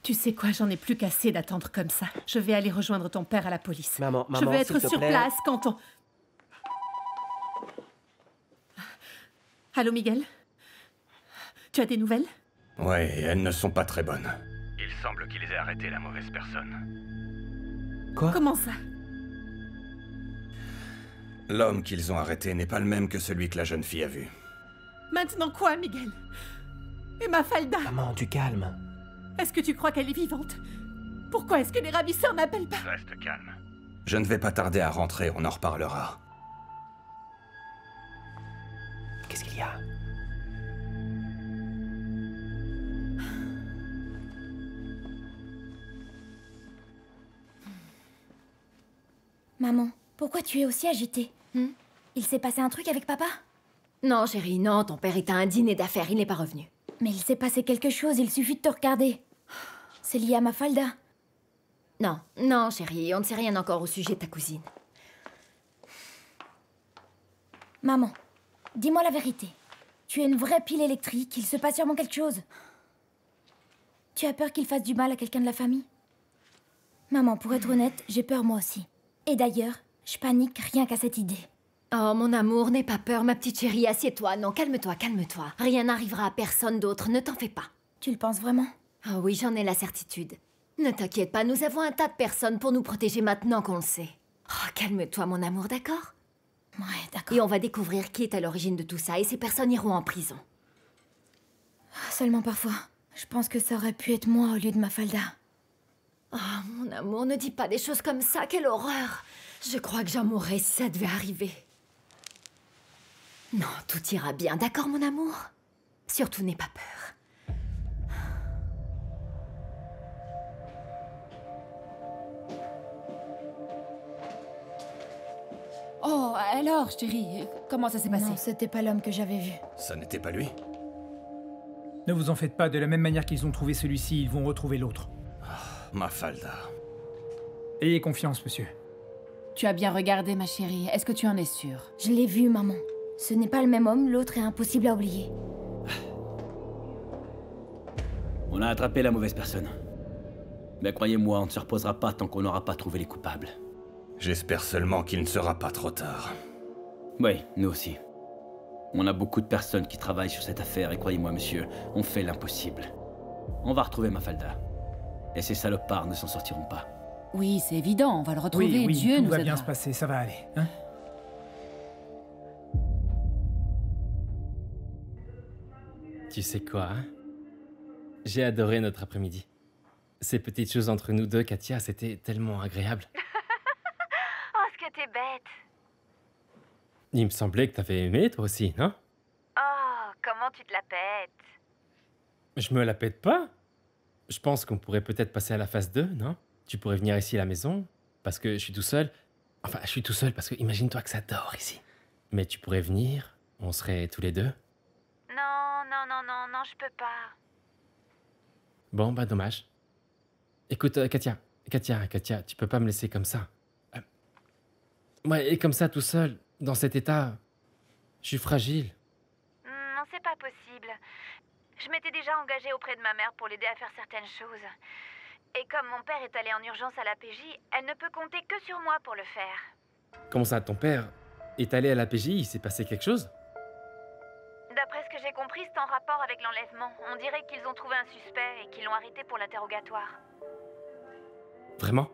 Tu sais quoi, j'en ai plus qu'assez d'attendre comme ça. Je vais aller rejoindre ton père à la police. Maman, je veux être sur place quand on... Allô, Miguel? Tu as des nouvelles? Ouais, elles ne sont pas très bonnes. Il semble qu'ils aient arrêté la mauvaise personne. Quoi? Comment ça? L'homme qu'ils ont arrêté n'est pas le même que celui que la jeune fille a vu. Maintenant quoi, Miguel? Et Mafalda? Maman, du calme. Est-ce que tu crois qu'elle est vivante? Pourquoi est-ce que les ravisseurs n'appellent pas? Reste calme. Je ne vais pas tarder à rentrer, on en reparlera. Qu'est-ce qu'il y a? Maman, pourquoi tu es aussi agitée? Il s'est passé un truc avec papa? Non, chérie, non, ton père est à un dîner d'affaires, il n'est pas revenu. Mais il s'est passé quelque chose, il suffit de te regarder. C'est lié à Mafalda. Non, non, chérie, on ne sait rien encore au sujet de ta cousine. Maman, dis-moi la vérité. Tu es une vraie pile électrique, il se passe sûrement quelque chose. Tu as peur qu'il fasse du mal à quelqu'un de la famille? Maman, pour être honnête, j'ai peur moi aussi. Et d'ailleurs, je panique rien qu'à cette idée. Oh, mon amour, n'aie pas peur, ma petite chérie, assieds-toi. Non, calme-toi, calme-toi. Rien n'arrivera à personne d'autre, ne t'en fais pas. Tu le penses vraiment? Ah oui, j'en ai la certitude. Ne t'inquiète pas, nous avons un tas de personnes pour nous protéger maintenant qu'on le sait. Oh, calme-toi, mon amour, d'accord? Ouais, d'accord. Et on va découvrir qui est à l'origine de tout ça, et ces personnes iront en prison. Seulement parfois, je pense que ça aurait pu être moi au lieu de Mafalda. Oh, mon amour, ne dis pas des choses comme ça, quelle horreur! Je crois que j'en mourrais si ça devait arriver. Non, tout ira bien, d'accord, mon amour? Surtout, n'aie pas peur. Oh, alors, chérie, comment ça s'est passé? Non, c'était pas l'homme que j'avais vu. Ça n'était pas lui? Ne vous en faites pas, de la même manière qu'ils ont trouvé celui-ci, ils vont retrouver l'autre. Mafalda. Ayez confiance, monsieur. Tu as bien regardé, ma chérie. Est-ce que tu en es sûre? Je l'ai vu, maman. Ce n'est pas le même homme, l'autre est impossible à oublier. On a attrapé la mauvaise personne. Mais croyez-moi, on ne se reposera pas tant qu'on n'aura pas trouvé les coupables. J'espère seulement qu'il ne sera pas trop tard. Oui, nous aussi. On a beaucoup de personnes qui travaillent sur cette affaire et croyez-moi, monsieur, on fait l'impossible. On va retrouver Mafalda. Et ces salopards ne s'en sortiront pas. Oui, c'est évident, on va le retrouver, Oui, Dieu tout nous va aidera. bien se passer, ça va aller, hein? Tu sais quoi, hein? J'ai adoré notre après-midi. Ces petites choses entre nous deux, Katia, c'était tellement agréable. Oh, ce que t'es bête. Il me semblait que t'avais aimé, toi aussi, non? Oh, comment tu te la pètes. Je me la pète pas. Je pense qu'on pourrait peut-être passer à la phase 2, non? Tu pourrais venir ici à la maison, parce que je suis tout seul. Enfin, je suis tout seul parce que imagine-toi que ça dort ici. Mais tu pourrais venir, on serait tous les deux. Non, je peux pas. Bon, bah dommage. Écoute, Katia, tu peux pas me laisser comme ça. Ouais, et comme ça, tout seul, dans cet état, je suis fragile. Non, c'est pas possible. Je m'étais déjà engagée auprès de ma mère pour l'aider à faire certaines choses. Et comme mon père est allé en urgence à la PJ, elle ne peut compter que sur moi pour le faire. Comment ça, ton père est allé à la PJ, il s'est passé quelque chose? D'après ce que j'ai compris, c'est en rapport avec l'enlèvement. On dirait qu'ils ont trouvé un suspect et qu'ils l'ont arrêté pour l'interrogatoire. Vraiment?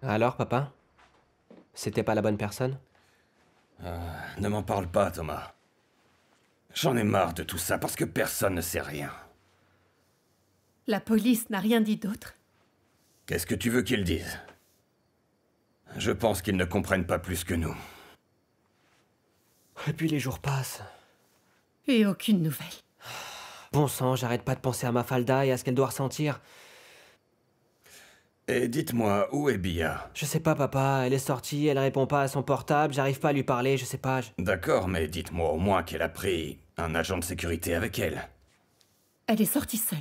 Alors, papa? C'était pas la bonne personne? Ne m'en parle pas, Thomas. J'en ai marre de tout ça parce que personne ne sait rien. La police n'a rien dit d'autre. Qu'est-ce que tu veux qu'ils disent? Je pense qu'ils ne comprennent pas plus que nous. Et puis les jours passent. Et aucune nouvelle. Bon sang, j'arrête pas de penser à Mafalda et à ce qu'elle doit ressentir. Et dites-moi, où est Bia? Je sais pas, papa, elle est sortie, elle répond pas à son portable, j'arrive pas à lui parler, je sais pas. D'accord, mais dites-moi au moins qu'elle a pris un agent de sécurité avec elle. Elle est sortie seule.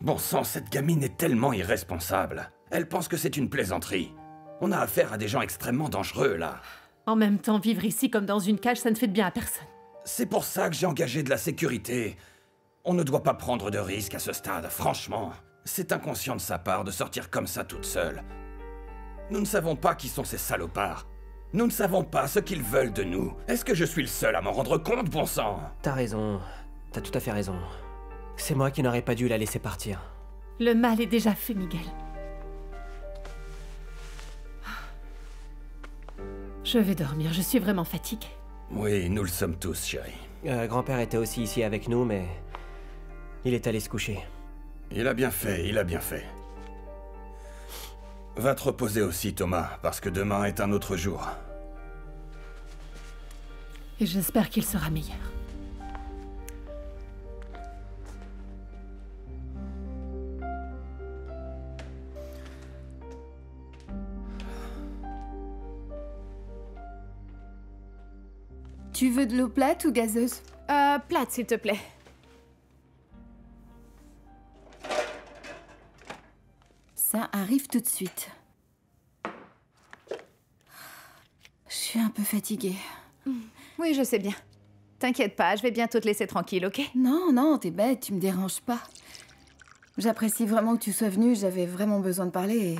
Bon sang, cette gamine est tellement irresponsable. Elle pense que c'est une plaisanterie. On a affaire à des gens extrêmement dangereux, là. En même temps, vivre ici comme dans une cage, ça ne fait de bien à personne. C'est pour ça que j'ai engagé de la sécurité. On ne doit pas prendre de risques à ce stade, franchement. C'est inconscient de sa part de sortir comme ça toute seule. Nous ne savons pas qui sont ces salopards. Nous ne savons pas ce qu'ils veulent de nous. Est-ce que je suis le seul à m'en rendre compte, bon sang? T'as raison, t'as tout à fait raison. C'est moi qui n'aurais pas dû la laisser partir. Le mal est déjà fait, Miguel. Je vais dormir, je suis vraiment fatiguée. Oui, nous le sommes tous, chérie. Grand-père était aussi ici avec nous, mais... il est allé se coucher. Il a bien fait, il a bien fait. Va te reposer aussi, Thomas, parce que demain est un autre jour. Et j'espère qu'il sera meilleur. Tu veux de l'eau plate ou gazeuse? Plate, s'il te plaît. Ça arrive tout de suite. Je suis un peu fatiguée. Oui, je sais bien. T'inquiète pas, je vais bientôt te laisser tranquille, ok? Non, non, t'es bête, tu me déranges pas. J'apprécie vraiment que tu sois venue, j'avais vraiment besoin de parler et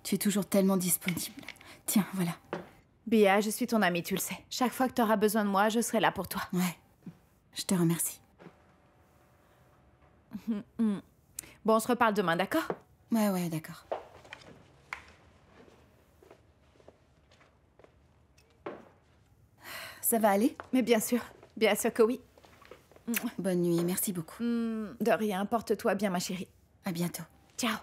tu es toujours tellement disponible. Tiens, voilà. Bia, je suis ton amie, tu le sais. Chaque fois que t'auras besoin de moi, je serai là pour toi. Ouais, je te remercie. Bon, on se reparle demain, d'accord? Ouais, d'accord. Ça va aller? Mais bien sûr que oui. Bonne nuit, merci beaucoup. De rien, porte-toi bien, ma chérie. À bientôt. Ciao.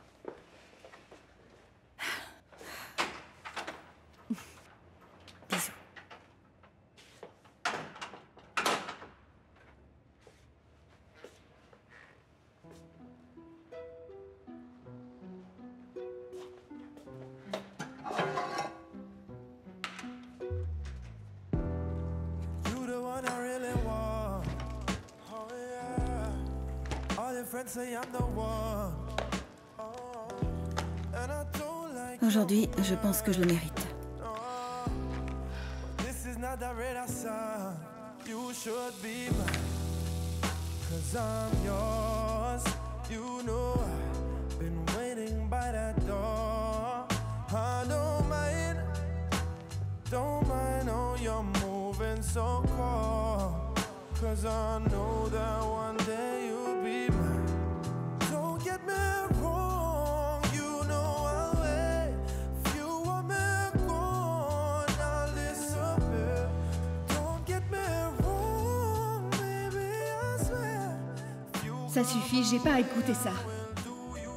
Bisous. Aujourd'hui, je pense que je le mérite. Ça suffit, j'ai pas à écouter ça.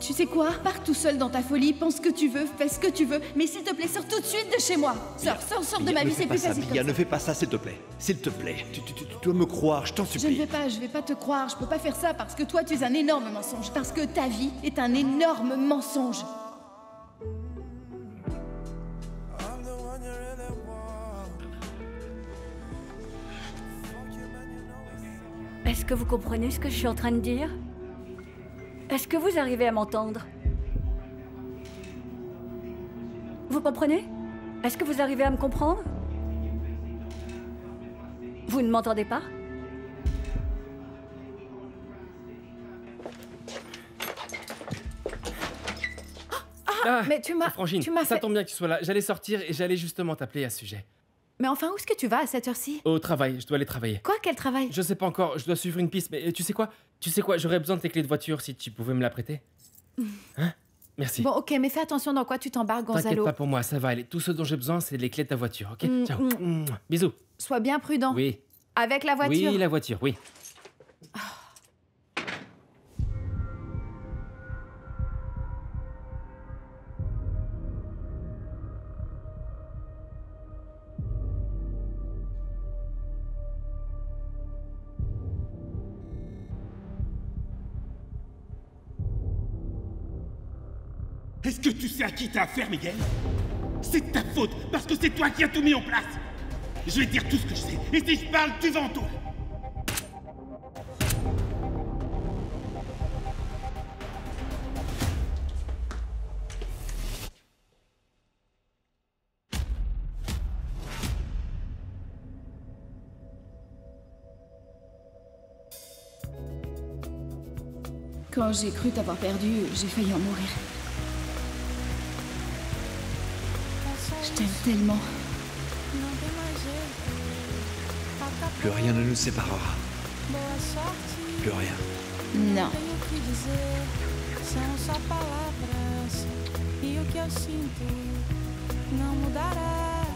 Tu sais quoi? Pars tout seul dans ta folie, pense ce que tu veux, fais ce que tu veux, mais s'il te plaît, sors tout de suite de chez moi. Sors de ma vie, c'est plus facile comme ça. Ne fais pas ça, s'il te plaît. S'il te plaît. Tu dois me croire, je t'en supplie. Je vais pas te croire, je peux pas faire ça parce que toi, tu es un énorme mensonge, parce que ta vie est un énorme mensonge. Est-ce que vous comprenez ce que je suis en train de dire? Est-ce que vous arrivez à m'entendre? Vous comprenez? Est-ce que vous arrivez à me comprendre? Vous ne m'entendez pas? Mais tu m'as... Frangine, ça tombe bien que tu sois là. J'allais sortir et j'allais justement t'appeler à ce sujet. Mais enfin, où est-ce que tu vas à cette heure-ci? Au travail, je dois aller travailler. Quoi? Quel travail? Je sais pas encore, je dois suivre une piste, mais tu sais quoi? J'aurais besoin de tes clés de voiture si tu pouvais me la prêter. Hein? Merci. Bon, ok, mais fais attention dans quoi tu t'embarques, Gonzalo. T'inquiète pas pour moi, ça va aller. Tout ce dont j'ai besoin, c'est les clés de ta voiture, ok? Ciao. Bisous. Sois bien prudent. Oui. Avec la voiture. Oui, la voiture, oui. Est-ce que tu sais à qui t'as affaire, Miguel? C'est de ta faute, parce que c'est toi qui as tout mis en place. Je vais te dire tout ce que je sais, et si je parle, tu vas en toi. Quand j'ai cru t'avoir perdu, j'ai failli en mourir. Je t'aime tellement. Plus rien ne nous séparera. Plus rien. Non. São só palavras e o que eu sinto não mudará.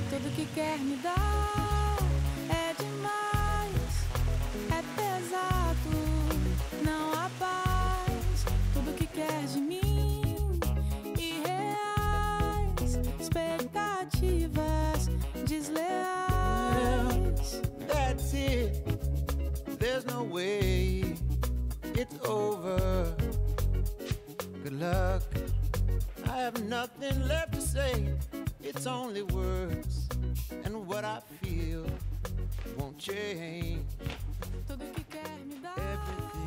Tudo que quer me dar é demais, é pesado, não há paz. Tudo que quer de mim, irreais, expectativas desleais. That's it. There's no way it's over. Good luck. I have nothing left to say. It's only words, and what I feel won't change.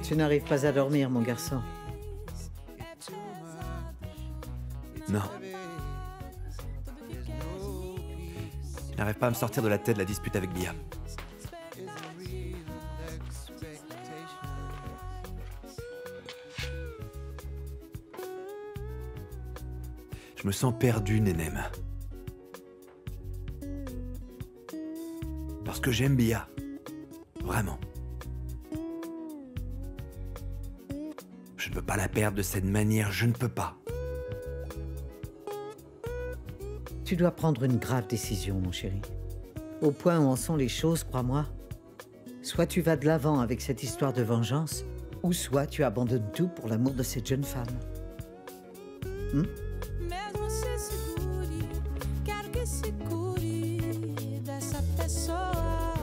Tu n'arrives pas à dormir, mon garçon. Non. Je n'arrive pas à me sortir de la tête de la dispute avec Bia. Je me sens perdu, Nenem. Parce que j'aime Bia. Vraiment. Je ne peux pas la perdre de cette manière, je ne peux pas. Tu dois prendre une grave décision, mon chéri. Au point où en sont les choses, crois-moi. Soit tu vas de l'avant avec cette histoire de vengeance, ou soit tu abandonnes tout pour l'amour de cette jeune femme. Mesmo se segure, quero que se cure dessa pessoa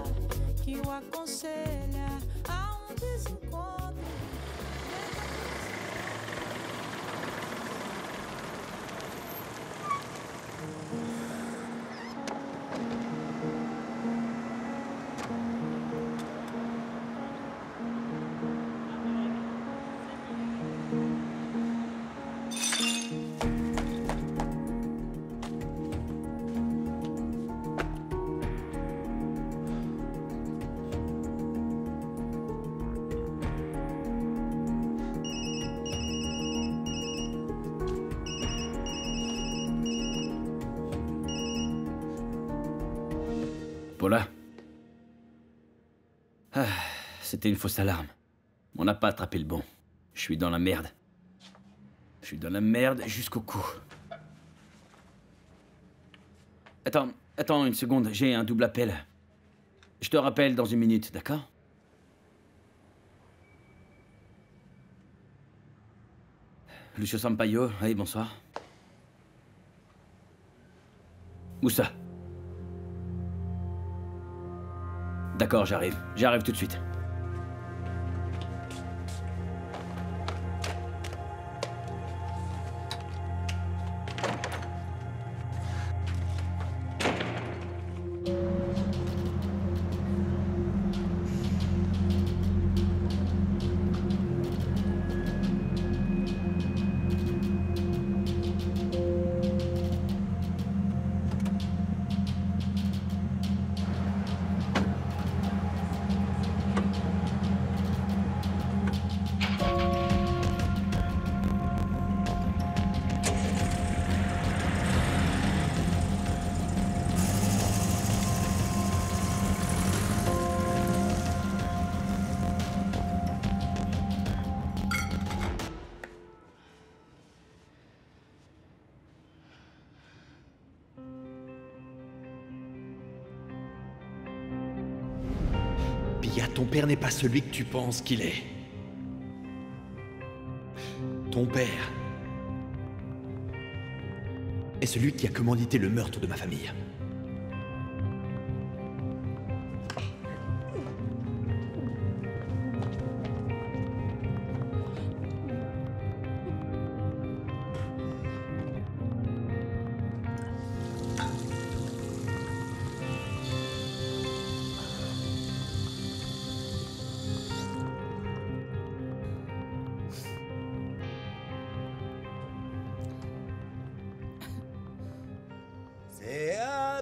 que o aconselha a desencontro. Paula. Ah, c'était une fausse alarme. On n'a pas attrapé le bon. Je suis dans la merde. Je suis dans la merde jusqu'au cou. Attends une seconde, j'ai un double appel. Je te rappelle dans une minute, d'accord? Lucio Sampaio, oui, bonsoir. Où ça? D'accord, j'arrive. J'arrive tout de suite. Bia, ton père n'est pas celui que tu penses qu'il est. Ton père est celui qui a commandité le meurtre de ma famille.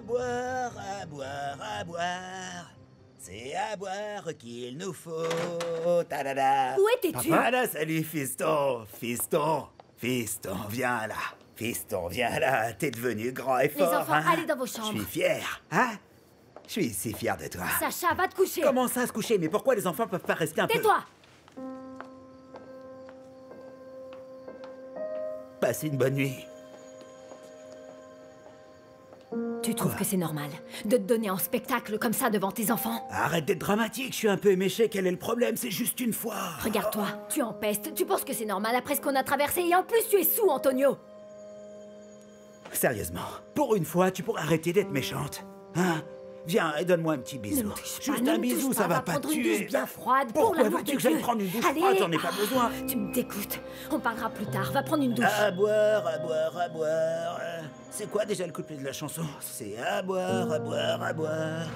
boire, à boire, à boire. C'est à boire qu'il nous faut. Ta-da-da. Où étais-tu? Ah là, salut, fiston. Fiston, viens là. Fiston, viens là. T'es devenu grand et fort. Les enfants, hein? allez dans vos chambres. Je suis fier, hein? Je suis si fier de toi. Sacha, va te coucher. Comment ça, se coucher? Mais pourquoi les enfants peuvent pas rester un peu... Tais-toi. Passez une bonne nuit. Tu trouves que c'est normal de te donner en spectacle comme ça devant tes enfants? Arrête d'être dramatique, je suis un peu éméché, quel est le problème? C'est juste une fois. Regarde-toi, tu empestes, tu penses que c'est normal après ce qu'on a traversé et en plus tu es sous, Antonio. Sérieusement, pour une fois, tu pourrais arrêter d'être méchante. Hein? Viens et donne-moi un petit bisou. Juste un bisou, ça va pas te tuer. Une douche bien froide. Pourquoi pour veux-tu que j'aille prendre une douche froide? J'en ai pas besoin. Tu me dégoûtes. On parlera plus tard. Va prendre une douche. À boire, à boire, à boire. C'est quoi déjà le couplet de la chanson? C'est à boire, à boire, à boire.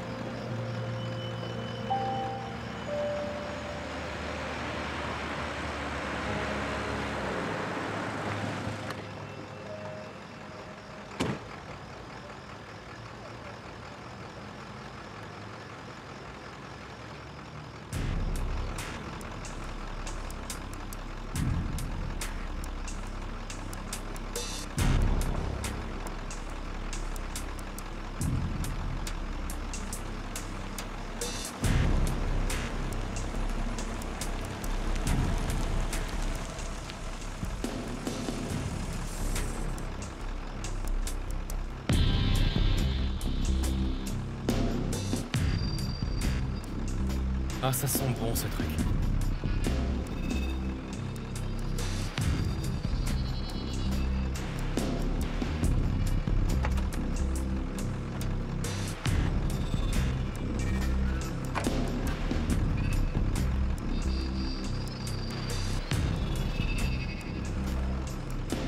Ah, ça sent bon ce truc.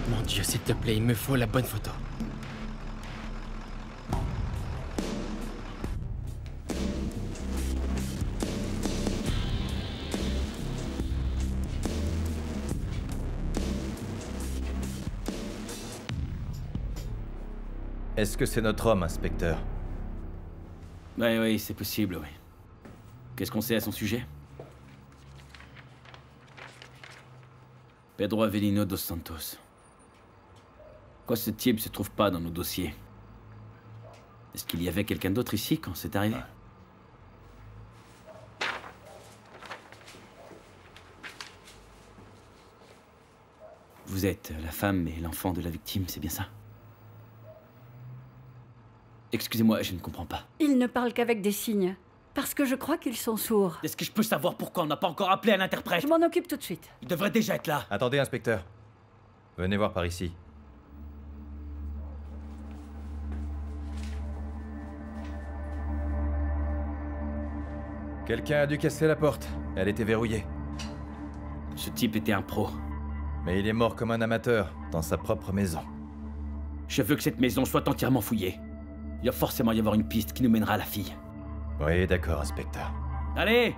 Mon Dieu, s'il te plaît, il me faut la bonne photo. Est-ce que c'est notre homme, inspecteur? Oui, c'est possible, oui. Qu'est-ce qu'on sait à son sujet? Pedro Avelino dos Santos. Pourquoi ce type se trouve pas dans nos dossiers? Est-ce qu'il y avait quelqu'un d'autre ici quand c'est arrivé? Vous êtes la femme et l'enfant de la victime, c'est bien ça? Excusez-moi, je ne comprends pas. Ils ne parlent qu'avec des signes. Parce que je crois qu'ils sont sourds. Est-ce que je peux savoir pourquoi on n'a pas encore appelé un interprète? Je m'en occupe tout de suite. Il devrait déjà être là. Attendez, inspecteur. Venez voir par ici. Quelqu'un a dû casser la porte. Elle était verrouillée. Ce type était un pro. Mais il est mort comme un amateur, dans sa propre maison. Je veux que cette maison soit entièrement fouillée. Il va forcément y avoir une piste qui nous mènera à la fille. Oui, d'accord, inspecteur. Allez!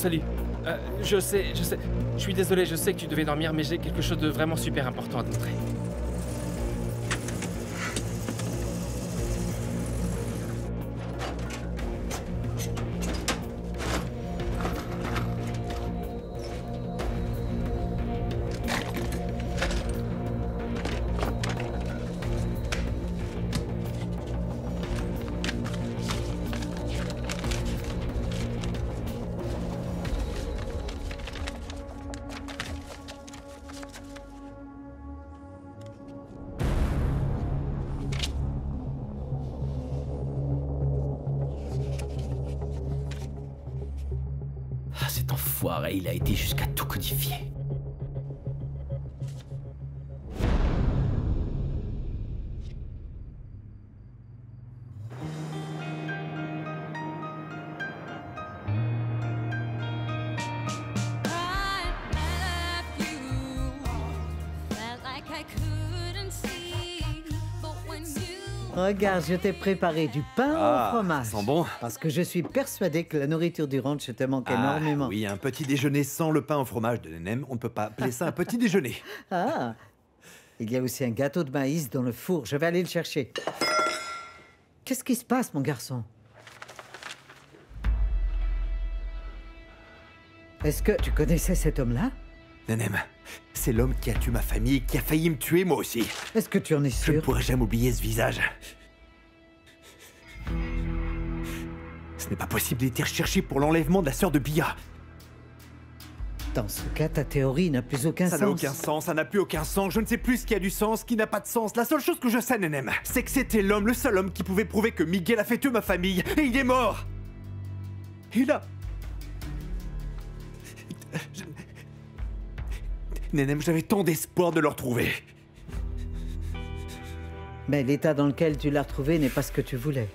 salut. Je sais. Je suis désolé, je sais que tu devais dormir, mais j'ai quelque chose de vraiment super important à te montrer. Cet enfoiré, il a été jusqu'à tout codifier. Regarde, je t'ai préparé du pain au fromage. Sent bon. Parce que je suis persuadé que la nourriture du ranch te manque énormément. Oui, un petit déjeuner sans le pain au fromage de Nenem, on ne peut pas appeler ça un petit déjeuner. Ah, il y a aussi un gâteau de maïs dans le four. Je vais aller le chercher. Qu'est-ce qui se passe, mon garçon? Est-ce que tu connaissais cet homme-là? Nenem, c'est l'homme qui a tué ma famille et qui a failli me tuer moi aussi. Est-ce que tu en es sûr? Je ne pourrai jamais oublier ce visage. Ce n'est pas possible, il était recherché pour l'enlèvement de la sœur de Bia. Dans ce cas, ta théorie n'a plus aucun sens. Ça n'a aucun sens, ça n'a plus aucun sens. Je ne sais plus ce qui a du sens, ce qui n'a pas de sens. La seule chose que je sais, Nenem, c'est que c'était l'homme, le seul homme qui pouvait prouver que Miguel a fait tuer ma famille. Et il est mort. Il a... Nenem, j'avais tant d'espoir de le retrouver. Mais l'état dans lequel tu l'as retrouvé n'est pas ce que tu voulais.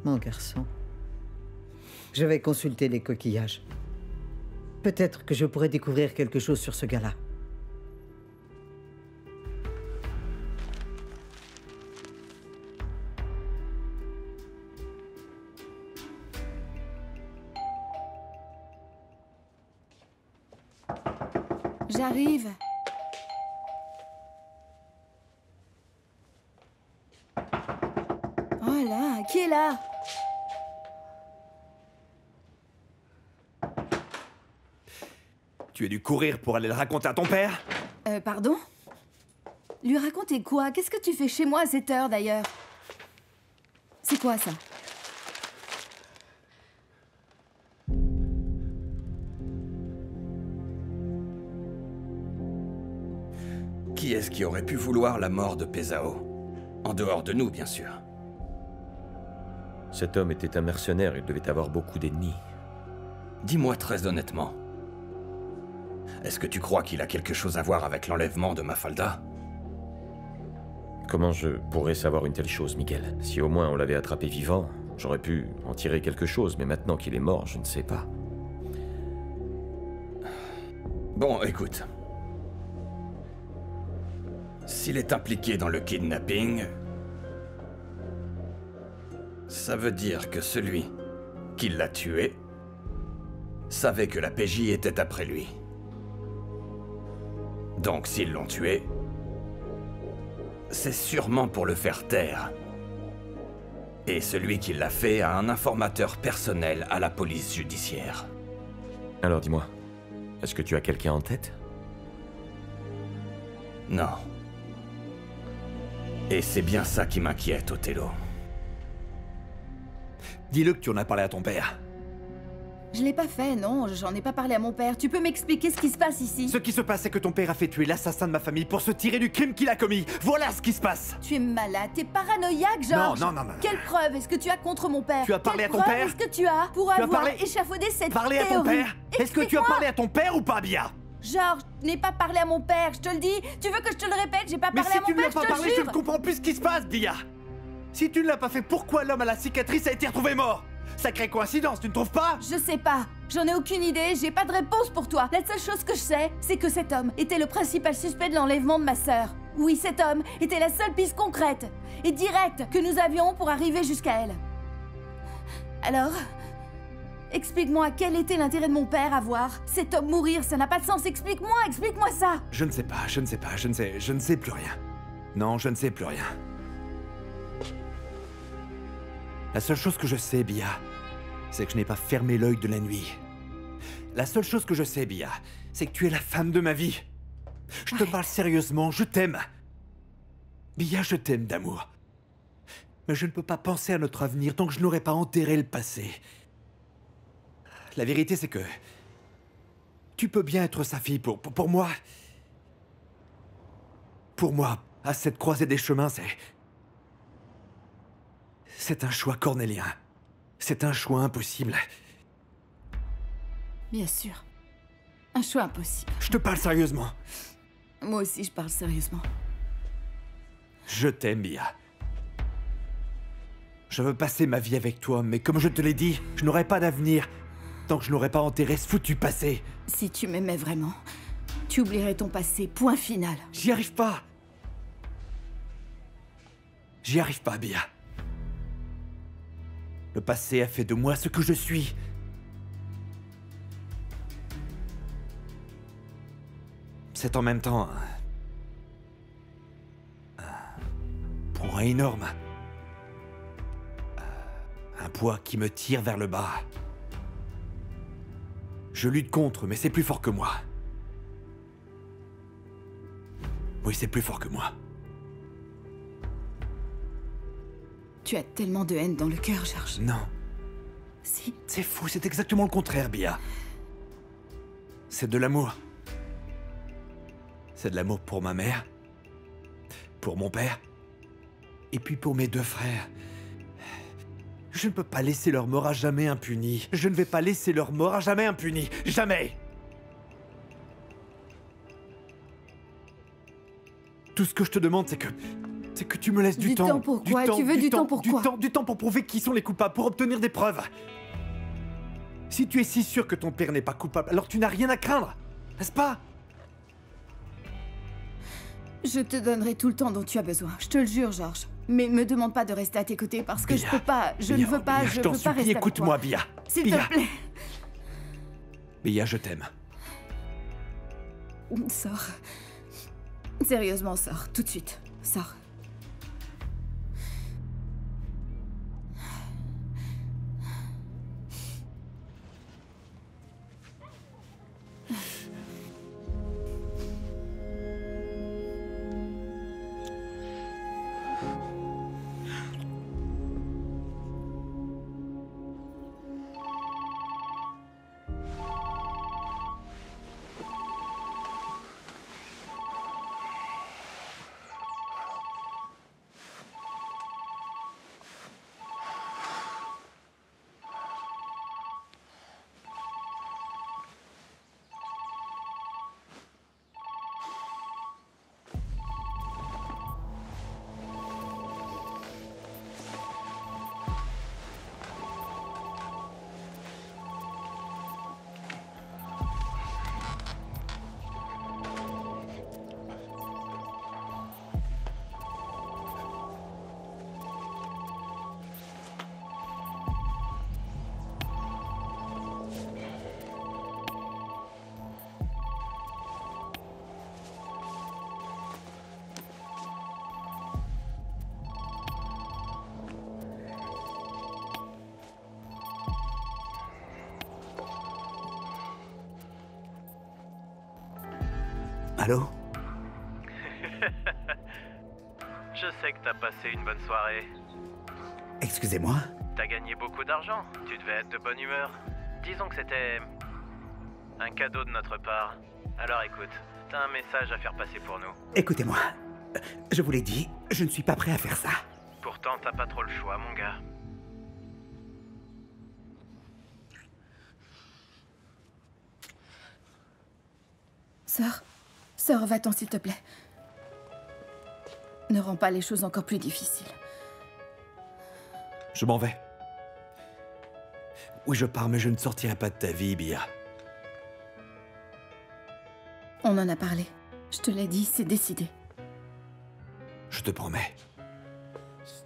Mon garçon, je vais consulter les coquillages. Peut-être que je pourrais découvrir quelque chose sur ce gars-là. J'arrive. Oh là, qui est là? Tu as dû courir pour aller le raconter à ton père? Pardon? Lui raconter quoi? Qu'est-ce que tu fais chez moi à cette heure, d'ailleurs? C'est quoi, ça? Qui est-ce qui aurait pu vouloir la mort de Pesao? En dehors de nous, bien sûr. Cet homme était un mercenaire, il devait avoir beaucoup d'ennemis. Dis-moi très honnêtement. Est-ce que tu crois qu'il a quelque chose à voir avec l'enlèvement de Mafalda? Comment je pourrais savoir une telle chose, Miguel? Si au moins on l'avait attrapé vivant, j'aurais pu en tirer quelque chose, mais maintenant qu'il est mort, je ne sais pas. Bon, écoute. S'il est impliqué dans le kidnapping, ça veut dire que celui qui l'a tué savait que la PJ était après lui. Donc s'ils l'ont tué, c'est sûrement pour le faire taire. Et celui qui l'a fait a un informateur personnel à la police judiciaire. Alors dis-moi, est-ce que tu as quelqu'un en tête? Non. Et c'est bien ça qui m'inquiète, Othello. Dis-le que tu en as parlé à ton père. Je l'ai pas fait, non, j'en ai pas parlé à mon père. Tu peux m'expliquer ce qui se passe ici? Ce qui se passe, c'est que ton père a fait tuer l'assassin de ma famille pour se tirer du crime qu'il a commis. Voilà ce qui se passe. Tu es malade, t'es paranoïaque, Georges. Non. Quelle preuve est-ce que tu as contre mon père? Tu as parlé à ton père? Quelle preuve est-ce que tu as pour avoir échafaudé cette Parlé théorie? à ton père? Est-ce que tu as parlé à ton père ou pas, Bia? Georges, je n'ai pas parlé à mon père, je te le dis. Tu veux que je te le répète? J'ai pas Mais parlé à si mon tu ne père, l'as pas je te parlé, le je jure. ne comprends plus ce qui se passe, Bia. Si tu ne l'as pas fait, pourquoi l'homme à la cicatrice a été retrouvé mort? Sacrée coïncidence, tu ne trouves pas? Je sais pas. J'en ai aucune idée, j'ai pas de réponse pour toi. La seule chose que je sais, c'est que cet homme était le principal suspect de l'enlèvement de ma sœur. Oui, cet homme était la seule piste concrète et directe que nous avions pour arriver jusqu'à elle. Alors? Explique-moi, quel était l'intérêt de mon père à voir cet homme mourir? Ça n'a pas de sens. Explique-moi ça! Je ne sais pas, je ne sais plus rien. Non, je ne sais plus rien. La seule chose que je sais, Bia, c'est que je n'ai pas fermé l'œil de la nuit. La seule chose que je sais, Bia, c'est que tu es la femme de ma vie. Je te parle sérieusement, je t'aime. Bia, je t'aime d'amour. Mais je ne peux pas penser à notre avenir tant que je n'aurai pas enterré le passé. La vérité, c'est que... tu peux bien être sa fille pour moi. Pour moi, à cette croisée des chemins, c'est un choix cornélien. C'est un choix impossible. Bien sûr. Un choix impossible. Je te parle sérieusement. Moi aussi, je parle sérieusement. Je t'aime, Bia. Je veux passer ma vie avec toi, mais comme je te l'ai dit, je n'aurai pas d'avenir tant que je n'aurai pas enterré ce foutu passé. Si tu m'aimais vraiment, tu oublierais ton passé, point final. J'y arrive pas. J'y arrive pas, Bia. Le passé a fait de moi ce que je suis. C'est en même temps un poids énorme. Un poids qui me tire vers le bas. Je lutte contre, mais c'est plus fort que moi. Oui, c'est plus fort que moi. Tu as tellement de haine dans le cœur, George. Non. Si. C'est fou, c'est exactement le contraire, Bia. C'est de l'amour. C'est de l'amour pour ma mère, pour mon père, et puis pour mes deux frères. Je ne peux pas laisser leur mort à jamais impunie. Je ne vais pas laisser leur mort à jamais impunie. Jamais! Tout ce que je te demande, c'est que tu me laisses du temps. Du temps pourquoi? Tu veux du temps pourquoi? Du temps pour prouver qui sont les coupables, pour obtenir des preuves. Si tu es si sûr que ton père n'est pas coupable, alors tu n'as rien à craindre, n'est-ce pas? Je te donnerai tout le temps dont tu as besoin. Je te le jure, George. Mais me demande pas de rester à tes côtés parce que Bia, je peux pas. Je ne veux pas. Bia, Je veux pas rester avec toi. Écoute-moi, Bia. S'il te plaît. Bia, je t'aime. Sors. Sérieusement, sors. Tout de suite. Sors. Allô? Je sais que t'as passé une bonne soirée. Excusez-moi? T'as gagné beaucoup d'argent, tu devais être de bonne humeur. Disons que c'était un cadeau de notre part. Alors écoute, t'as un message à faire passer pour nous. Écoutez-moi, je vous l'ai dit, je ne suis pas prêt à faire ça. Pourtant, t'as pas trop le choix, mon gars. Sors, va-t'en s'il te plaît. Ne rends pas les choses encore plus difficiles. Je m'en vais. Oui, je pars, mais je ne sortirai pas de ta vie, Bia. On en a parlé. Je te l'ai dit, c'est décidé. Je te promets.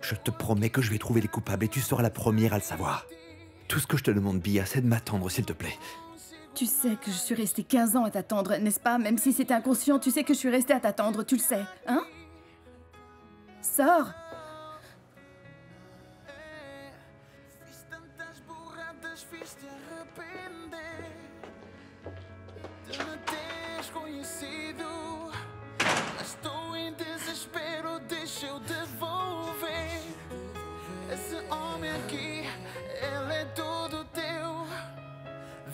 Je te promets que je vais trouver les coupables et tu seras la première à le savoir. Tout ce que je te demande, Bia, c'est de m'attendre, s'il te plaît. Tu sais que je suis restée 15 ans à t'attendre, n'est-ce pas? Même si c'est inconscient, tu sais que je suis restée à t'attendre, tu le sais, hein? Sors!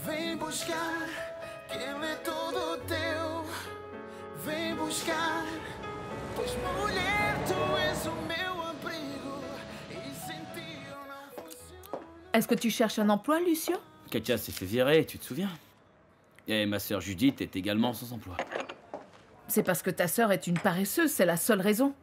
Vem buscar, que ele é todo teu. Vem buscar, pois mulher, tu és o meu abrigo. E sem ti eu não funciono. Est-ce que tu cherches un emploi, Lucio? Katia s'est fait virer, tu te souviens? Et ma sœur Judith est également sans emploi. C'est parce que ta sœur est une paresseuse, c'est la seule raison.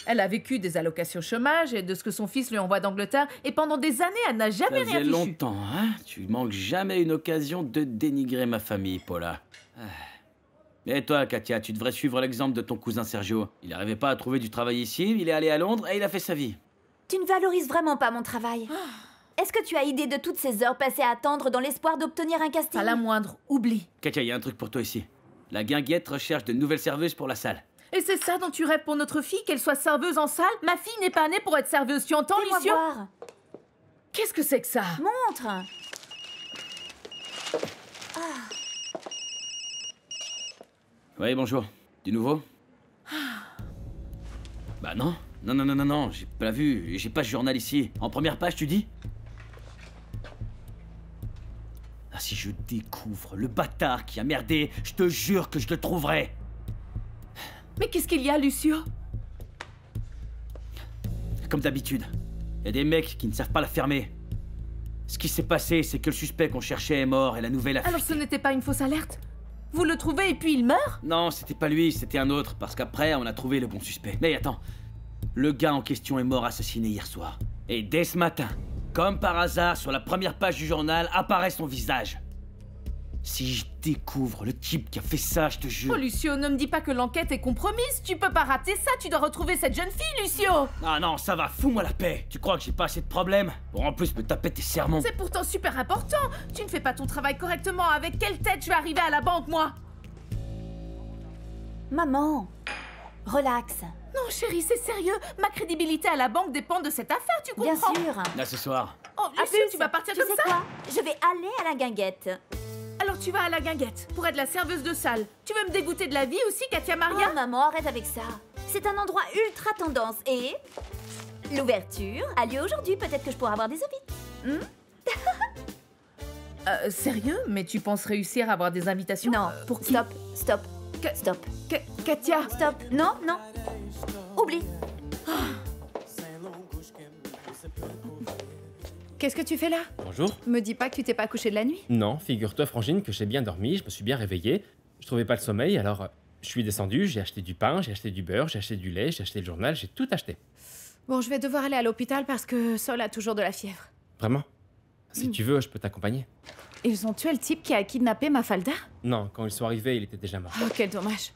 Elle a vécu des allocations chômage et de ce que son fils lui envoie d'Angleterre, et pendant des années, elle n'a jamais Ça rien faisait fichu. longtemps, hein? Tu manques jamais une occasion de dénigrer ma famille, Paula. Et toi, Katia, tu devrais suivre l'exemple de ton cousin Sergio. Il n'arrivait pas à trouver du travail ici, il est allé à Londres et il a fait sa vie. Tu ne valorises vraiment pas mon travail. Est-ce que tu as idée de toutes ces heures passées à attendre dans l'espoir d'obtenir un casting? Pas la moindre, oublie. Katia, il y a un truc pour toi ici. La guinguette recherche de nouvelles serveuses pour la salle. Et c'est ça dont tu rêves pour notre fille, qu'elle soit serveuse en salle? Ma fille n'est pas née pour être serveuse, tu entends, Fais-moi Lucio? voir. Qu'est-ce que c'est que ça? Montre. Oui, bonjour. Du nouveau? Bah non. Non, j'ai pas vu. J'ai pas ce journal ici. En première page, tu dis? Ah, si je découvre le bâtard qui a merdé, je te jure que je le trouverai. Mais qu'est-ce qu'il y a, Lucio? Comme d'habitude, il y a des mecs qui ne savent pas la fermer. Ce qui s'est passé, c'est que le suspect qu'on cherchait est mort et la nouvelle a Alors fuité. ce n'était pas une fausse alerte? Vous le trouvez et puis il meurt? Non, c'était pas lui, c'était un autre, parce qu'après, on a trouvé le bon suspect. Mais attends, le gars en question est mort assassiné hier soir. Et dès ce matin, comme par hasard, sur la première page du journal, apparaît son visage. Si je découvre le type qui a fait ça, je te jure... Oh, Lucio, ne me dis pas que l'enquête est compromise. Tu peux pas rater ça, tu dois retrouver cette jeune fille, Lucio. Ah non, ça va, fous-moi la paix. Tu crois que j'ai pas assez de problèmes pour en plus me taper tes sermons? C'est pourtant super important. Tu ne fais pas ton travail correctement. Avec quelle tête je vais arriver à la banque, moi? Maman, relax. Non, chérie, c'est sérieux. Ma crédibilité à la banque dépend de cette affaire, tu comprends? Bien sûr. Là, ce soir. Oh, Lucio, tu vas partir comme ça? Tu sais quoi? Je vais aller à la guinguette. Alors tu vas à la guinguette pour être la serveuse de salle. Tu veux me dégoûter de la vie aussi, Katia Maria? Oh, maman, arrête avec ça. C'est un endroit ultra tendance et... l'ouverture a lieu aujourd'hui. Peut-être que je pourrai avoir des invités. Sérieux? Mais tu penses réussir à avoir des invitations? Non, pour qui? Stop, stop, stop. Katia! Stop. Non, non. Oublie. Qu'est-ce que tu fais là? Bonjour. Me dis pas que tu t'es pas couché de la nuit. Non, figure-toi, Frangine, que j'ai bien dormi, je me suis bien réveillé. Je trouvais pas le sommeil, alors je suis descendu, j'ai acheté du pain, j'ai acheté du beurre, j'ai acheté du lait, j'ai acheté le journal, j'ai tout acheté. Bon, je vais devoir aller à l'hôpital parce que Sol a toujours de la fièvre. Vraiment? Si tu veux, je peux t'accompagner. Ils ont tué le type qui a kidnappé Mafalda? Non, quand ils sont arrivés, il était déjà mort. Oh, quel dommage.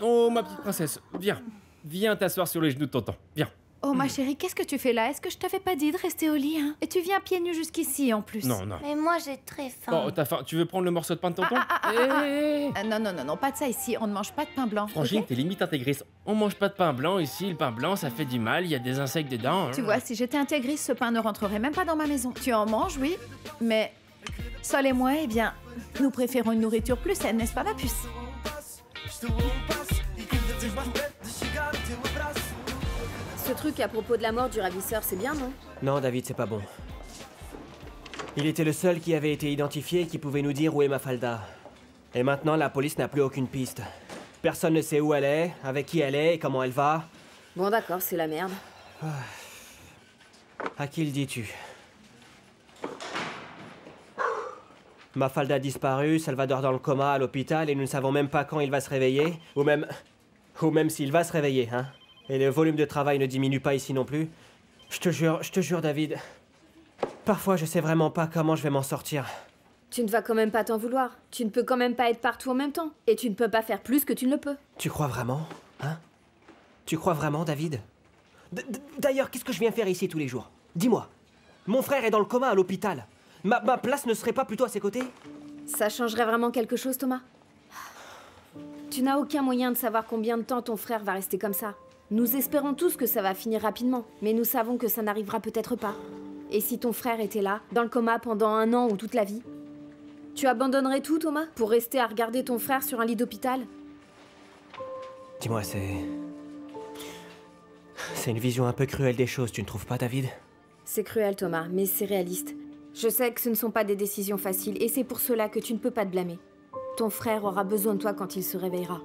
Oh, ma petite princesse, viens. Viens t'asseoir sur les genoux de tonton. Viens. Oh, ma chérie, qu'est-ce que tu fais là? Est-ce que je t'avais pas dit de rester au lit, hein? Et tu viens pieds nus jusqu'ici, en plus. Non, non. Mais moi, j'ai très faim. Oh, t'as faim. Tu veux prendre le morceau de pain de tonton? Non, pas de ça ici. On ne mange pas de pain blanc. Frangine, ok? t'es limite intégriste. On mange pas de pain blanc ici. Le pain blanc, ça fait du mal. Il y a des insectes dedans. Hein. Tu vois, si j'étais intégriste, ce pain ne rentrerait même pas dans ma maison. Tu en manges, oui, mais Sol et moi, eh bien, nous préférons une nourriture plus saine, n'est-ce pas, ma puce? Ce truc à propos de la mort du ravisseur, c'est bien, non? Non, David, c'est pas bon. Il était le seul qui avait été identifié et qui pouvait nous dire où est Mafalda. Et maintenant, la police n'a plus aucune piste. Personne ne sait où elle est, avec qui elle est et comment elle va. Bon, d'accord, c'est la merde. À qui le dis-tu? Mafalda a disparu, Salvador dans le coma à l'hôpital et nous ne savons même pas quand il va se réveiller. Ou même s'il va se réveiller, hein. Et le volume de travail ne diminue pas ici non plus. Je te jure, David. Parfois, je sais vraiment pas comment je vais m'en sortir. Tu ne vas quand même pas t'en vouloir. Tu ne peux quand même pas être partout en même temps. Et tu ne peux pas faire plus que tu ne le peux. Tu crois vraiment? Hein? Tu crois vraiment, David? D'ailleurs, qu'est-ce que je viens faire ici tous les jours? Dis-moi. Mon frère est dans le coma à l'hôpital. Ma place ne serait pas plutôt à ses côtés? Ça changerait vraiment quelque chose, Thomas? Tu n'as aucun moyen de savoir combien de temps ton frère va rester comme ça. Nous espérons tous que ça va finir rapidement, mais nous savons que ça n'arrivera peut-être pas. Et si ton frère était là, dans le coma pendant 1 an ou toute la vie? Tu abandonnerais tout, Thomas, pour rester à regarder ton frère sur un lit d'hôpital? Dis-moi, c'est une vision un peu cruelle des choses, tu ne trouves pas, David? C'est cruel, Thomas, mais c'est réaliste. Je sais que ce ne sont pas des décisions faciles, et c'est pour cela que tu ne peux pas te blâmer. Ton frère aura besoin de toi quand il se réveillera.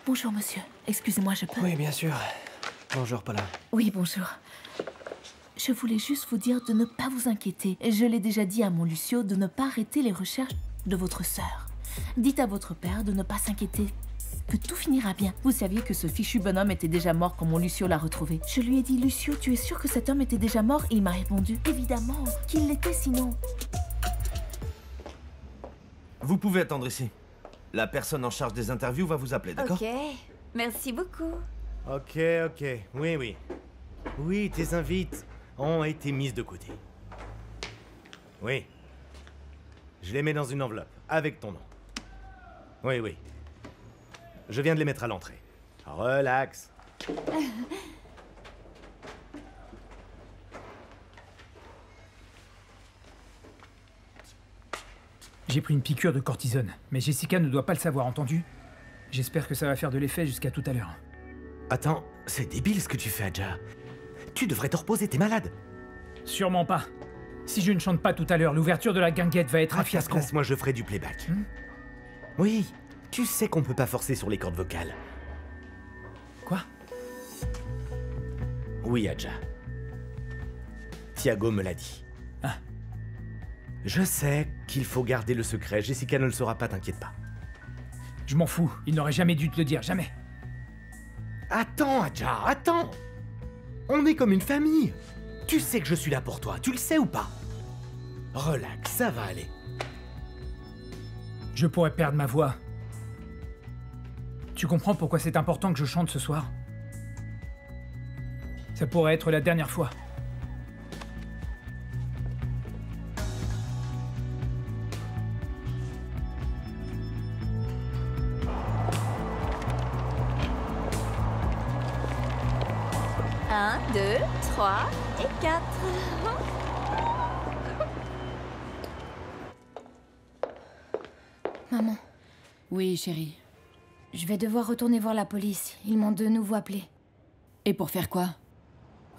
Bonjour, monsieur. Excusez-moi, je peux... Oui, bien sûr. Bonjour, Paula. Oui, bonjour. Je voulais juste vous dire de ne pas vous inquiéter. Je l'ai déjà dit à mon Lucio de ne pas arrêter les recherches de votre sœur. Dites à votre père de ne pas s'inquiéter, que tout finira bien. Vous saviez que ce fichu bonhomme était déjà mort quand mon Lucio l'a retrouvé. Je lui ai dit, Lucio, tu es sûr que cet homme était déjà mort? Et il m'a répondu, évidemment, qu'il l'était sinon. Vous pouvez attendre ici. La personne en charge des interviews va vous appeler, d'accord? Ok, merci beaucoup. Ok. Oui. Oui, tes invites ont été mises de côté. Oui. Je les mets dans une enveloppe, avec ton nom. Oui. Je viens de les mettre à l'entrée. Relax. J'ai pris une piqûre de cortisone, mais Jessica ne doit pas le savoir, entendu? J'espère que ça va faire de l'effet jusqu'à tout à l'heure. Attends, c'est débile ce que tu fais, Adja. Tu devrais te reposer, t'es malade. Sûrement pas. Si je ne chante pas tout à l'heure, l'ouverture de la guinguette va être un fiasco. Moi, je ferai du playback. Oui, tu sais qu'on peut pas forcer sur les cordes vocales. Quoi? Oui, Adja. Thiago me l'a dit. Ah. Je sais qu'il faut garder le secret. Jessica ne le saura pas, t'inquiète pas. Je m'en fous. Il n'aurait jamais dû te le dire, jamais. Attends, Adja, attends. On est comme une famille. Tu sais que je suis là pour toi, tu le sais ou pas? Relax, ça va aller. Je pourrais perdre ma voix. Tu comprends pourquoi c'est important que je chante ce soir? Ça pourrait être la dernière fois. Un, 2, 3 et 4. Maman. Oui, chérie. Je vais devoir retourner voir la police. Ils m'ont de nouveau appelé. Et pour faire quoi?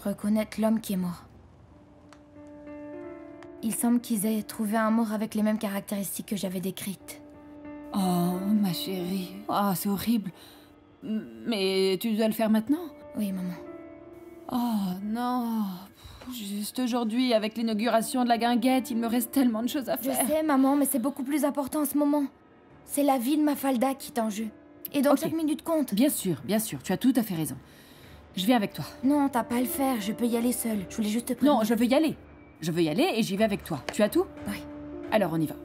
Reconnaître l'homme qui est mort. Il semble qu'ils aient trouvé un mort avec les mêmes caractéristiques que j'avais décrites. Oh, ma chérie. Oh, c'est horrible. Mais tu dois le faire maintenant? Oui, maman. Oh, non. Juste aujourd'hui, avec l'inauguration de la guinguette, il me reste tellement de choses à faire. Je sais, maman, mais c'est beaucoup plus important en ce moment. C'est la vie de Mafalda qui est en jeu. Et donc chaque minute compte. Bien sûr, tu as tout à fait raison. Je viens avec toi. Non, t'as pas à le faire, je peux y aller seule. Je voulais juste te prévenir. Non, je veux y aller. Je veux y aller et j'y vais avec toi. Tu as tout? Oui. Alors on y va.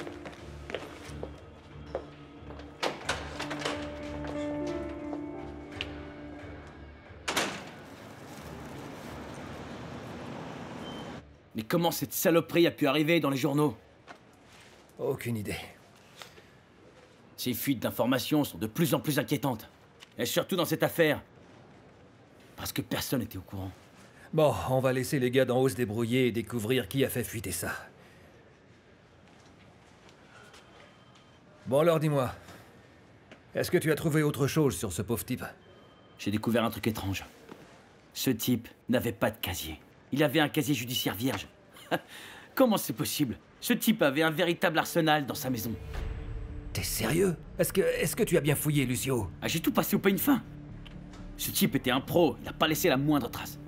Mais comment cette saloperie a pu arriver dans les journaux? Aucune idée. Ces fuites d'informations sont de plus en plus inquiétantes. Et surtout dans cette affaire. Parce que personne n'était au courant. Bon, on va laisser les gars d'en haut se débrouiller et découvrir qui a fait fuiter ça. Bon alors dis-moi, est-ce que tu as trouvé autre chose sur ce pauvre type? J'ai découvert un truc étrange. Ce type n'avait pas de casier. Il avait un casier judiciaire vierge. Comment c'est possible? Ce type avait un véritable arsenal dans sa maison. T'es sérieux? Est-ce que tu as bien fouillé, Lucio? Ah, j'ai tout passé au peigne fin. Ce type était un pro, il n'a pas laissé la moindre trace.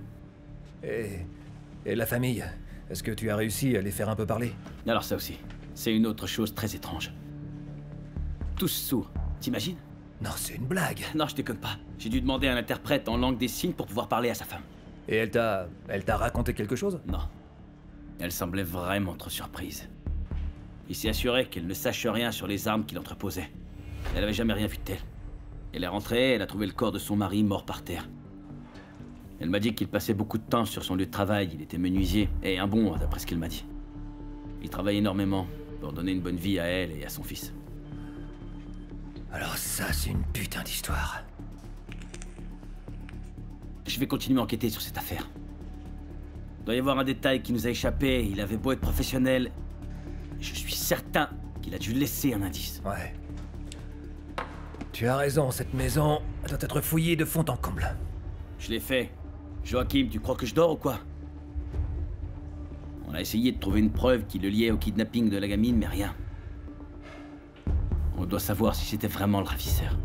Et la famille? Est-ce que tu as réussi à les faire un peu parler? Alors ça aussi, c'est une autre chose très étrange. Tous sourds, t'imagines? Non, c'est une blague. Non, je déconne pas. J'ai dû demander un interprète en langue des signes pour pouvoir parler à sa femme. Et elle t'a raconté quelque chose? Non. Elle semblait vraiment trop surprise. Il s'est assuré qu'elle ne sache rien sur les armes qu'il entreposait. Elle n'avait jamais rien vu de tel. Elle est rentrée, elle a trouvé le corps de son mari mort par terre. Elle m'a dit qu'il passait beaucoup de temps sur son lieu de travail, il était menuisier, et un bon, d'après ce qu'elle m'a dit. Il travaille énormément pour donner une bonne vie à elle et à son fils. Alors ça, c'est une putain d'histoire. Je vais continuer à enquêter sur cette affaire. Il doit y avoir un détail qui nous a échappé, il avait beau être professionnel. Je suis certain qu'il a dû laisser un indice. Ouais. Tu as raison, cette maison doit être fouillée de fond en comble. Je l'ai fait. Joachim, tu crois que je dors ou quoi? On a essayé de trouver une preuve qui le liait au kidnapping de la gamine, mais rien. On doit savoir si c'était vraiment le ravisseur.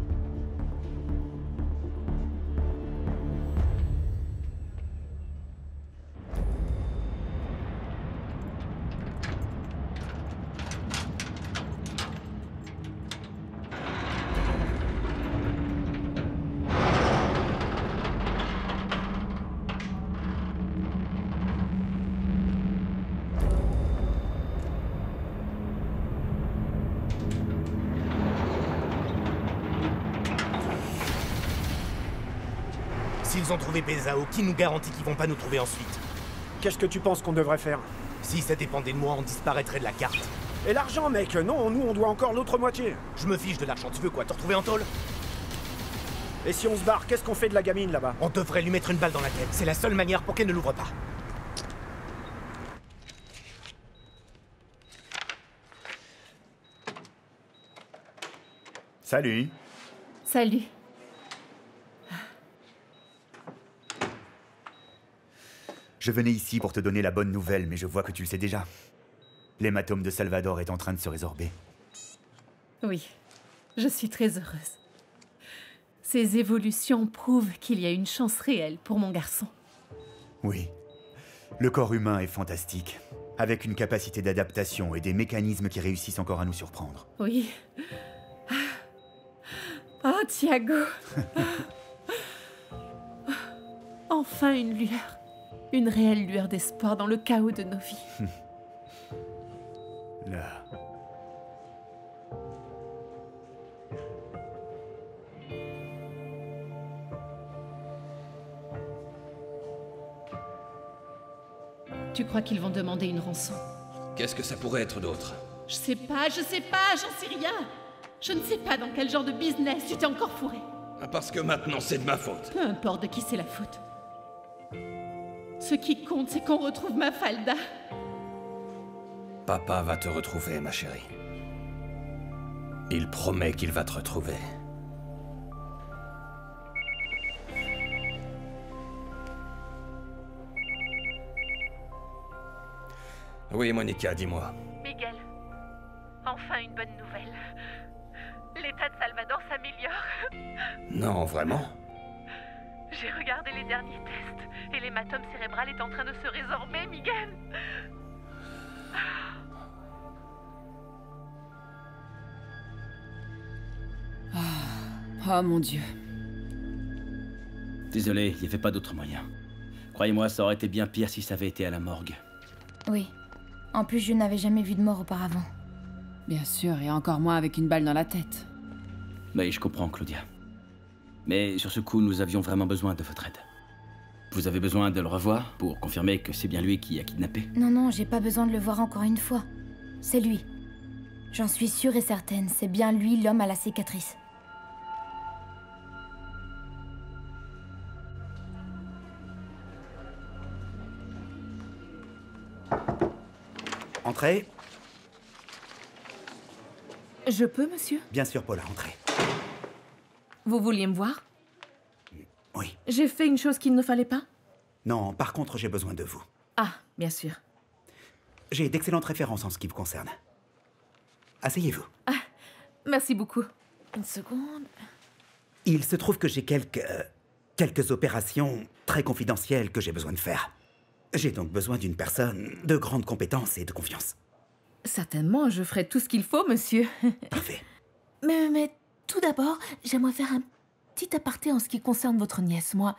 S'ils ont trouvé Bezao, qui nous garantit qu'ils vont pas nous trouver ensuite? Qu'est-ce que tu penses qu'on devrait faire? Si ça dépendait de moi, on disparaîtrait de la carte. Et l'argent, mec? Non, nous on doit encore l'autre moitié. Je me fiche de l'argent, tu veux quoi? Te retrouver en tôle? Et si on se barre, qu'est-ce qu'on fait de la gamine là-bas? On devrait lui mettre une balle dans la tête, c'est la seule manière pour qu'elle ne l'ouvre pas. Salut. Salut. Je venais ici pour te donner la bonne nouvelle, mais je vois que tu le sais déjà. L'hématome de Salvador est en train de se résorber. Oui, je suis très heureuse. Ces évolutions prouvent qu'il y a une chance réelle pour mon garçon. Oui. Le corps humain est fantastique, avec une capacité d'adaptation et des mécanismes qui réussissent encore à nous surprendre. Oui. Oh, Thiago. Enfin une lueur. Une réelle lueur d'espoir dans le chaos de nos vies. Là. Tu crois qu'ils vont demander une rançon? Qu'est-ce que ça pourrait être d'autre? Je sais pas, j'en sais rien. Je ne sais pas dans quel genre de business tu t'es encore fourré. Parce que maintenant c'est de ma faute. Peu importe de qui c'est la faute. Ce qui compte, c'est qu'on retrouve Mafalda. Papa va te retrouver, ma chérie. Il promet qu'il va te retrouver. Oui, Monica, dis-moi. Miguel, enfin une bonne nouvelle. L'état de Salvador s'améliore. Non, vraiment? J'ai regardé les derniers tests et l'hématome cérébral est en train de se résorber, Miguel. Oh mon Dieu. Désolé, il n'y avait pas d'autre moyen. Croyez-moi, ça aurait été bien pire si ça avait été à la morgue. Oui. En plus, je n'avais jamais vu de mort auparavant. Bien sûr, et encore moins avec une balle dans la tête. Mais je comprends, Claudia. Mais sur ce coup, nous avions vraiment besoin de votre aide. Vous avez besoin de le revoir pour confirmer que c'est bien lui qui a kidnappé? Non, j'ai pas besoin de le voir encore une fois. C'est lui. J'en suis sûre et certaine, c'est bien lui l'homme à la cicatrice. Entrez. Je peux, monsieur? Bien sûr, Paula, entrez. Vous vouliez me voir? Oui. J'ai fait une chose qu'il ne fallait pas? Non, par contre, j'ai besoin de vous. Ah, bien sûr. J'ai d'excellentes références en ce qui vous concerne. Asseyez-vous. Ah, merci beaucoup. Une seconde. Il se trouve que j'ai quelques opérations très confidentielles que j'ai besoin de faire. J'ai donc besoin d'une personne de grande compétence et de confiance. Certainement, je ferai tout ce qu'il faut, monsieur. Parfait. Mais tout d'abord, j'aimerais faire un petit aparté en ce qui concerne votre nièce. Moi,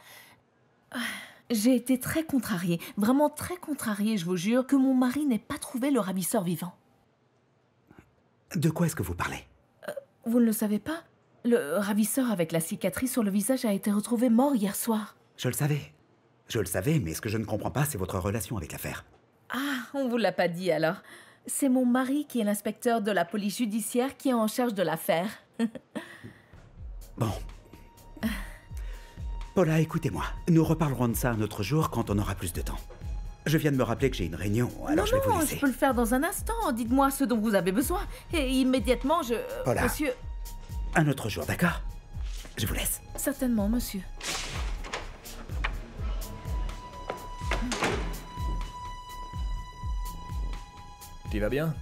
J'ai été très contrariée, vraiment très contrariée, je vous jure, que mon mari n'ait pas trouvé le ravisseur vivant. De quoi est-ce que vous parlez? Vous ne le savez pas? Le ravisseur avec la cicatrice sur le visage a été retrouvé mort hier soir. Je le savais. Je le savais, mais ce que je ne comprends pas, c'est votre relation avec l'affaire. Ah, on vous l'a pas dit alors. C'est mon mari qui est l'inspecteur de la police judiciaire qui est en charge de l'affaire. Bon. Paula, écoutez-moi. Nous reparlerons de ça un autre jour quand on aura plus de temps. Je viens de me rappeler que j'ai une réunion, alors je vais vous laisser. Je peux le faire dans un instant. Dites-moi ce dont vous avez besoin. Et immédiatement, je... Paula. Monsieur... Un autre jour, d'accord? Je vous laisse. Certainement, monsieur. Tu vas bien?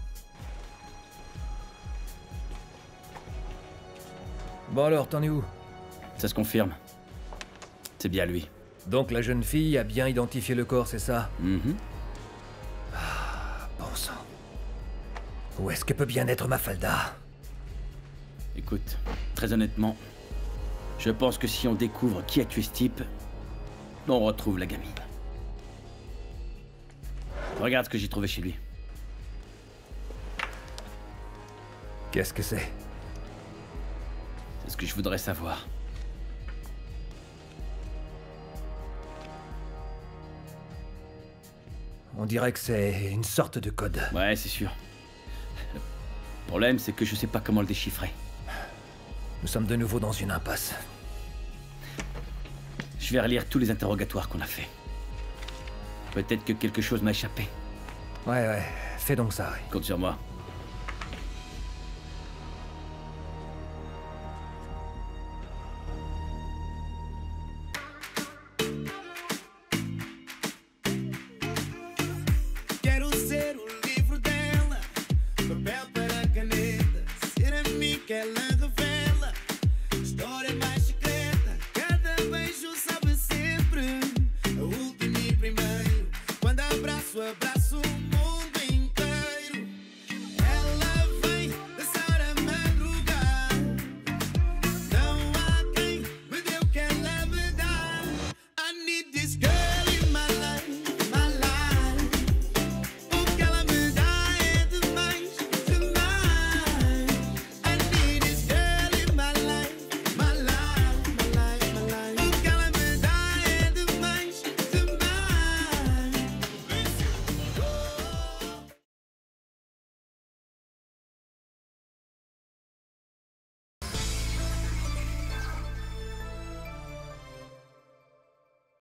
Bon alors, t'en es où? Ça se confirme. C'est bien lui. Donc la jeune fille a bien identifié le corps, c'est ça? Bon sang. Où est-ce que peut bien être Mafalda? Écoute, très honnêtement, je pense que si on découvre qui a tué ce type, on retrouve la gamine. Regarde ce que j'ai trouvé chez lui. Qu'est-ce que c'est? C'est ce que je voudrais savoir. On dirait que c'est une sorte de code. Ouais, c'est sûr. Le problème, c'est que je sais pas comment le déchiffrer. Nous sommes de nouveau dans une impasse. Je vais relire tous les interrogatoires qu'on a fait. Peut-être que quelque chose m'a échappé. Ouais, fais donc ça, oui. Compte sur moi.